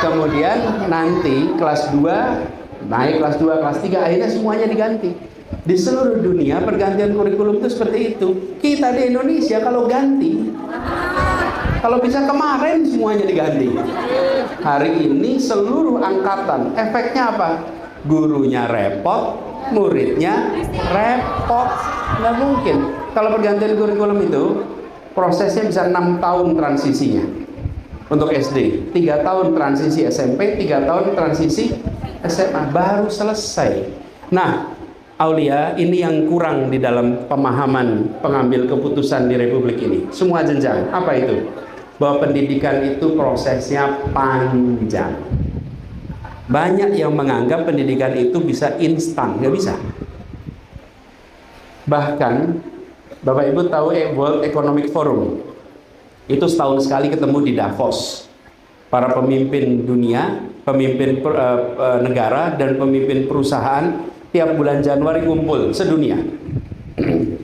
Kemudian nanti kelas 2, naik kelas 2, kelas 3, akhirnya semuanya diganti. Di seluruh dunia pergantian kurikulum itu seperti itu. Kita di Indonesia kalau ganti, kalau bisa kemarin semuanya diganti. Hari ini seluruh angkatan, efeknya apa? Gurunya repot, muridnya repot. Nggak mungkin. Kalau pergantian kurikulum itu prosesnya bisa 6 tahun transisinya. Untuk SD, 3 tahun transisi SMP, 3 tahun transisi SMA, baru selesai. Nah, Aulia, ini yang kurang di dalam pemahaman pengambil keputusan di Republik ini. Semua jenjang, apa itu? Bahwa pendidikan itu prosesnya panjang. Banyak yang menganggap pendidikan itu bisa instan, nggak bisa. Bahkan, Bapak Ibu tahu World Economic Forum, itu setahun sekali ketemu di Davos. Para pemimpin dunia, pemimpin negara, dan pemimpin perusahaan tiap bulan Januari kumpul sedunia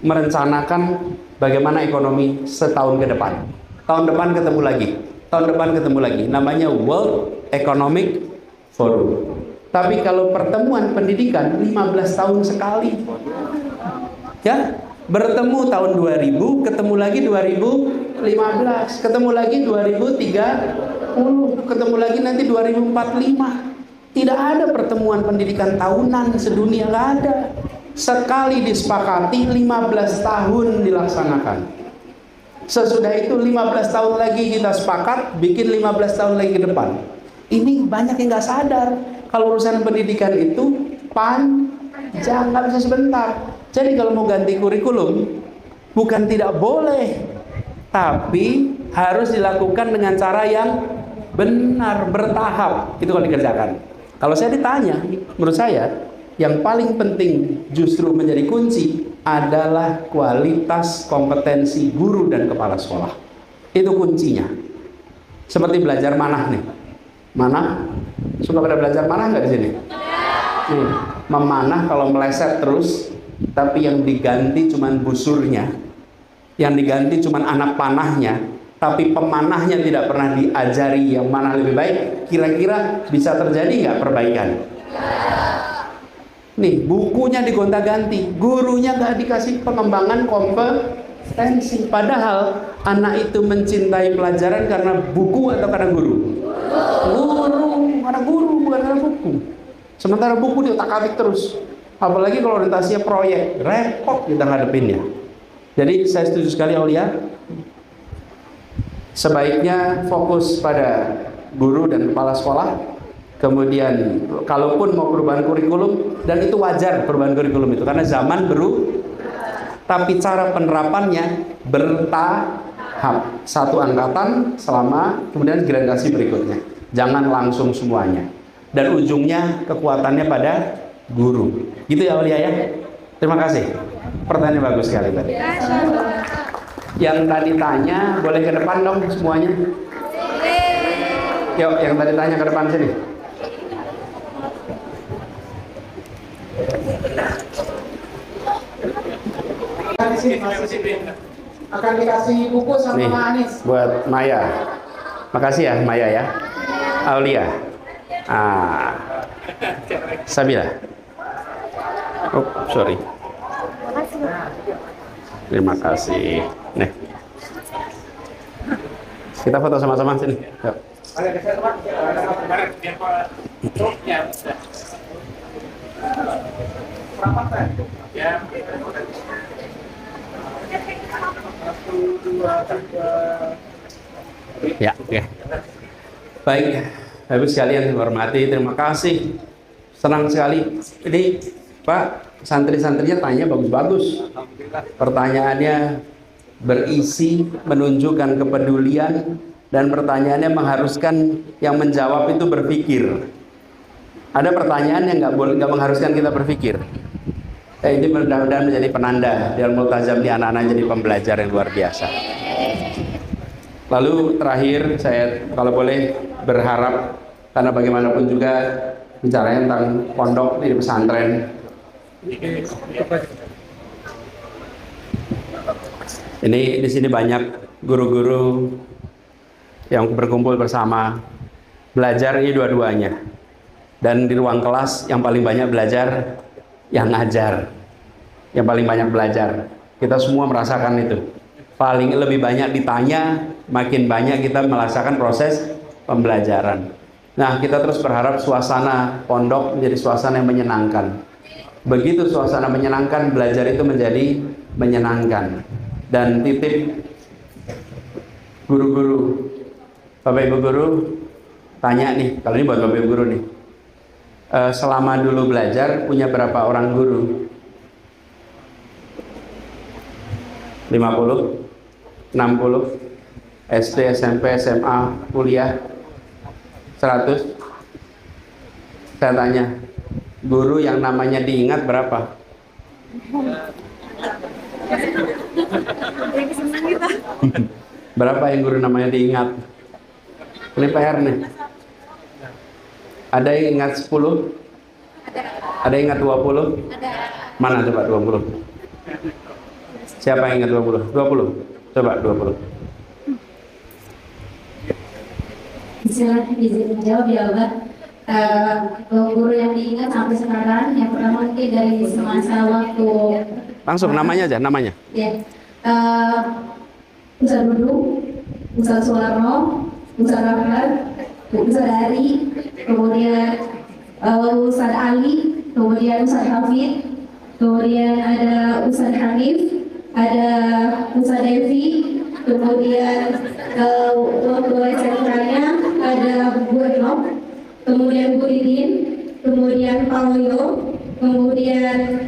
merencanakan bagaimana ekonomi setahun ke depan. Tahun depan ketemu lagi, tahun depan ketemu lagi. Namanya World Economic Forum. Tapi kalau pertemuan pendidikan 15 tahun sekali. Ya, bertemu tahun 2000, ketemu lagi 2015, ketemu lagi 2030, ketemu lagi nanti 2045. Tidak ada pertemuan pendidikan tahunan sedunia, nggak ada. Sekali disepakati 15 tahun dilaksanakan. Sesudah itu 15 tahun lagi kita sepakat, bikin 15 tahun lagi ke depan. Ini banyak yang nggak sadar kalau urusan pendidikan itu panjang, nggak bisa sebentar. Jadi kalau mau ganti kurikulum, bukan tidak boleh, tapi harus dilakukan dengan cara yang benar, bertahap. Itu kalau dikerjakan. Kalau saya ditanya, menurut saya yang paling penting justru menjadi kunci adalah kualitas kompetensi guru dan kepala sekolah. Itu kuncinya. Seperti belajar manah nih. Manah, suka pada belajar manah nggak di sini? Nih, memanah kalau meleset terus, tapi yang diganti cuman busurnya, yang diganti cuman anak panahnya, tapi pemanahnya tidak pernah diajari yang mana lebih baik, kira-kira bisa terjadi nggak perbaikan? Nih, bukunya digonta-ganti, gurunya nggak dikasih pengembangan kompetensi. Padahal anak itu mencintai pelajaran karena buku atau karena guru? Karena guru, bukan karena buku. Sementara buku diotak-atik terus. Apalagi kalau orientasinya proyek, repot kita ngadepinnya. Jadi saya setuju sekali Aulia. Sebaiknya fokus pada guru dan kepala sekolah. Kemudian kalaupun mau perubahan kurikulum, dan itu wajar perubahan kurikulum itu karena zaman berubah, tapi cara penerapannya bertahap. tahap satu angkatan selama kemudian generasi berikutnya. Jangan langsung semuanya. Dan ujungnya kekuatannya pada guru. Gitu ya Aulia ya. Terima kasih. Pertanyaan bagus sekali tadi. Yang tadi tanya boleh ke depan dong semuanya. Yuk, yang tadi tanya ke depan sini. Akan dikasih buku sama Nih, Pak Anies. buat Maya. Makasih ya Maya ya. Aulia. Sabila. Oh, sorry. Terima kasih. Nih. Kita foto sama-sama sini. Yuk. Ya, oke. Baik, Bapak sekalian hormati, terima kasih. Senang sekali. Ini Pak, santri-santrinya tanya bagus-bagus. Pertanyaannya berisi, menunjukkan kepedulian, dan pertanyaannya mengharuskan yang menjawab itu berpikir. Ada pertanyaan yang nggak mengharuskan kita berpikir. Ini mudah-mudahan menjadi penanda dan multazam di anak-anak jadi pembelajar yang luar biasa. Lalu terakhir saya kalau boleh berharap, karena bagaimanapun juga bicara tentang pondok di pesantren, ini di sini banyak guru-guru yang berkumpul bersama, belajar ini dua-duanya. Dan di ruang kelas yang paling banyak belajar yang ngajar, yang paling banyak belajar. Kita semua merasakan itu. Paling lebih banyak ditanya, makin banyak kita merasakan proses pembelajaran. Nah, kita terus berharap suasana pondok menjadi suasana yang menyenangkan. Begitu suasana menyenangkan, belajar itu menjadi menyenangkan. Dan titip guru-guru, Bapak Ibu guru, tanya nih, kalau ini buat Bapak Ibu guru nih, selama dulu belajar punya berapa orang guru? 50? 60? SD, SMP, SMA, kuliah? 100? Saya tanya, guru yang namanya diingat berapa? Berapa yang guru namanya diingat? Ini PR nih. Ada yang ingat 10? Ada yang ingat 20? Mana coba 20? Siapa yang ingat 20? 20? Coba 20. Izin menjawab ya Pak. Guru yang diingat sampai sekarang yang pertama mungkin dari semasa waktu Langsung namanya aja, namanya. ya Ustaz Dudu, Ustaz Suwarno, Ustaz Rahmat, Ustaz Ari, kemudian Ustaz Ali, kemudian Ustaz Hafid, kemudian ada Ustaz Hanif, ada Ustaz Devi, kemudian waktu sentralnya ada Bu Enok, kemudian Bu Didin, kemudian Pak Loyo, kemudian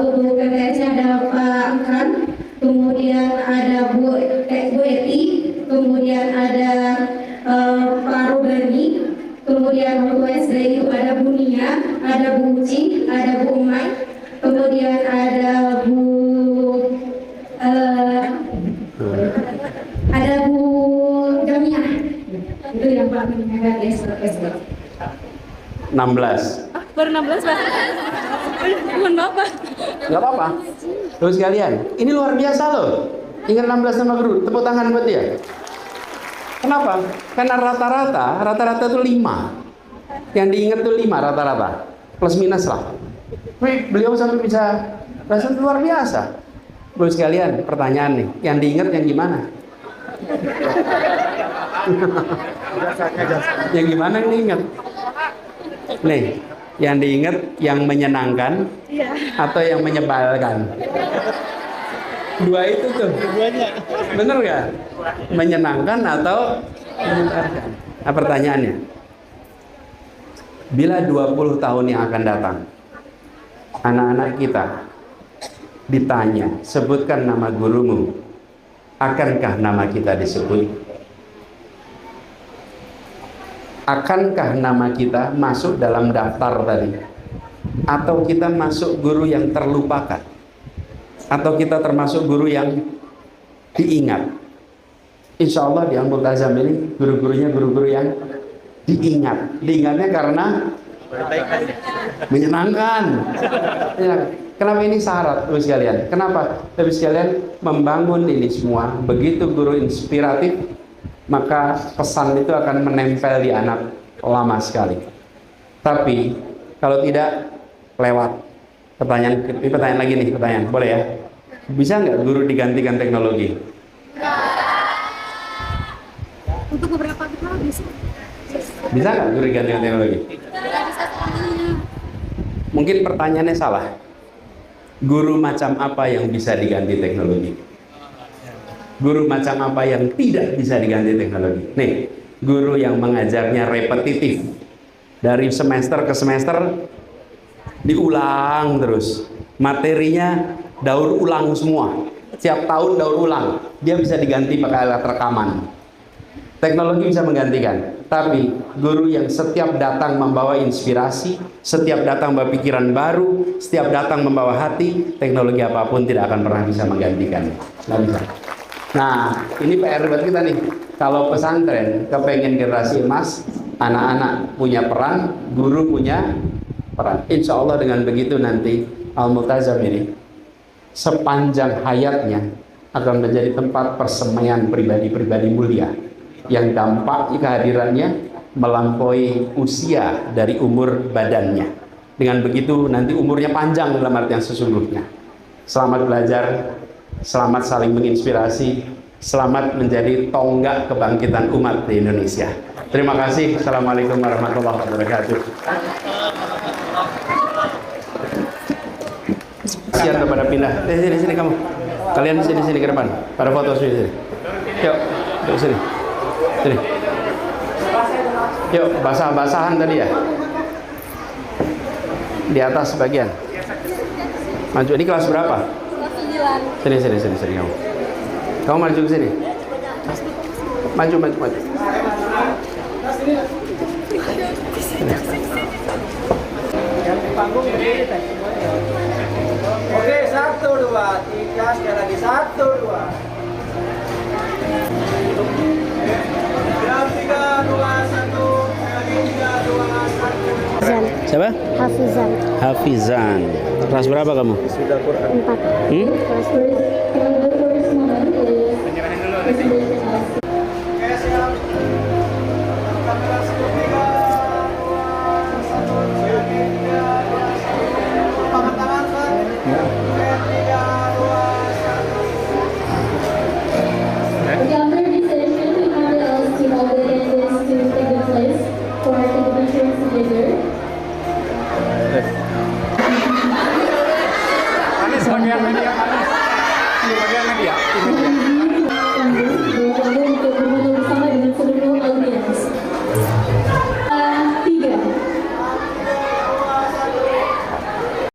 untuk PTS-nya ada Pak Angkan, kemudian ada Bu Eti, kemudian ada Pak Rubani, kemudian untuk SD itu ada Bu Nia, ada Bu Uci, ada Bu Umay, kemudian ada Bu Jamiah, itu yang paling mengingat SD. 16. Baru 16 Pak. Mohon maaf Pak. Gak apa-apa. Terus sekalian, ini luar biasa loh. Ingat 16 nama guru, tepuk tangan buat dia. Kenapa? Karena rata-rata itu 5. Yang diingat tuh 5 rata-rata. Plus minus lah. Tapi beliau sampai bisa rasanya luar biasa. Terus sekalian, pertanyaan nih, yang diingat yang gimana? Yang gimana yang diingat? Nih, yang diingat yang menyenangkan atau yang menyebalkan? Dua itu tuh. Bener gak? Menyenangkan atau menyebalkan? Nah, pertanyaannya, bila 20 tahun yang akan datang, anak-anak kita ditanya, sebutkan nama gurumu, akankah nama kita disebut? Akankah nama kita masuk dalam daftar tadi? Atau kita masuk guru yang terlupakan? Atau kita termasuk guru yang diingat? Insya Allah di Al-Multazam ini guru-gurunya guru-guru yang diingat. Diingatnya karena menyenangkan. Ya. Kenapa ini syarat, Bapak sekalian? Kenapa? Bapak sekalian membangun ini semua. Begitu guru inspiratif, maka pesan itu akan menempel di anak lama sekali. Tapi kalau tidak, lewat. Pertanyaan lagi nih, pertanyaan. Boleh ya? Bisa nggak guru digantikan teknologi? Untuk beberapa hal bisa. Bisa nggak guru digantikan teknologi? Bisa semuanya. Mungkin pertanyaannya salah. Guru macam apa yang bisa diganti teknologi? Guru macam apa yang tidak bisa diganti teknologi? Nih, guru yang mengajarnya repetitif. Dari semester ke semester diulang terus. Materinya daur ulang semua. Setiap tahun daur ulang. Dia bisa diganti pakai alat rekaman. Teknologi bisa menggantikan. Tapi guru yang setiap datang membawa inspirasi, setiap datang membawa pikiran baru, setiap datang membawa hati, teknologi apapun tidak akan pernah bisa menggantikan. Nggak bisa. Nah, ini PR buat kita nih. Kalau pesantren kepengen generasi emas, anak-anak punya peran, guru punya peran. Insya Allah dengan begitu nanti Al-Multazam ini sepanjang hayatnya akan menjadi tempat persemaian pribadi-pribadi mulia yang dampak kehadirannya melampaui usia dari umur badannya. Dengan begitu nanti umurnya panjang dalam artian sesungguhnya. Selamat belajar, selamat saling menginspirasi, selamat menjadi tonggak kebangkitan umat di Indonesia. Terima kasih. Assalamualaikum warahmatullahi wabarakatuh. Sian udah pada pindah. Sini kamu. Kalian sini ke depan. Pada foto sini. Yuk, yuk sini. Sini. Yuk, basah-basahan tadi ya. Di atas sebagian. Maju. Ini kelas berapa? Kelas 9. Sini kamu. Kamu maju ke sini. Maju. Sini. Yang di panggung berdiri tes semuanya. Oke, 1, 2, 3, sekali lagi 1, 2. Jam 3, 2, 1, lagi 3, 2, 1. Siapa? Hafizan Hafizan. Kelas berapa kamu? 4. Kelas Oke, siap. Kamera 1, 3, 2, 1. Lagi 3, 2, 1. Tangan, Pak. Oke, 3, 2, 1. After this session, we have the LC all the attendants to take the place for the pictures together. Anis bagian media. Ini bagian media.